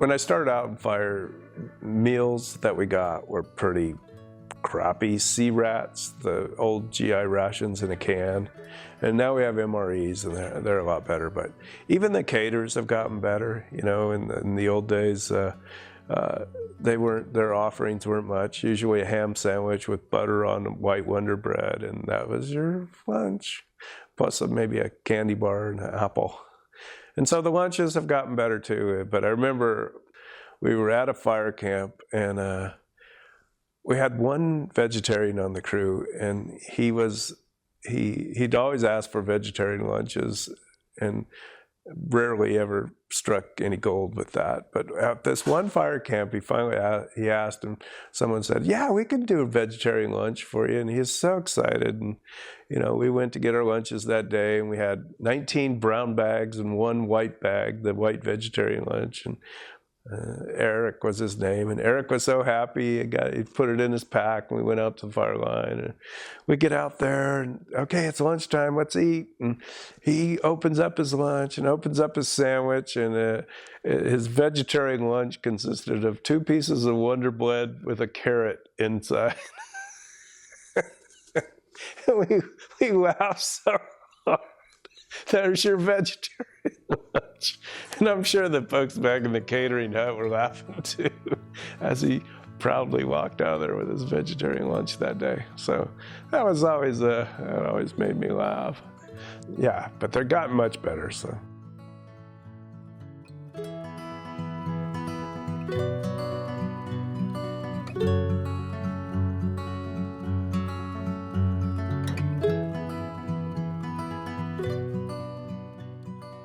When I started out in fire, meals that we got were pretty crappy. C-rats, the old GI rations in a can, and now we have MREs, and they're a lot better. But even the caterers have gotten better. You know, in the old days, their offerings weren't much. Usually a ham sandwich with butter on white Wonder Bread, and that was your lunch, plus maybe a candy bar and an apple. And so the lunches have gotten better too. But I remember we were at a fire camp, and we had one vegetarian on the crew, and he'd always asked for vegetarian lunches, and rarely ever struck any gold with that. But at this one fire camp, he asked, and someone said, "Yeah, we can do a vegetarian lunch for you." And he was so excited. And you know, we went to get our lunches that day, and we had 19 brown bags and one white bag, the white vegetarian lunch. And Eric was his name, and Eric was so happy. He put it in his pack, and we went out to the fire line. And we get out there, and okay, it's lunchtime, let's eat. And he opens up his lunch and opens up his sandwich, and his vegetarian lunch consisted of 2 pieces of Wonder Bread with a carrot inside. we laughed so hard. There's your vegetarian lunch. And I'm sure the folks back in the catering hut were laughing too, as he proudly walked out of there with his vegetarian lunch that day. So that was always, that always made me laugh. Yeah, but they're gotten much better, so.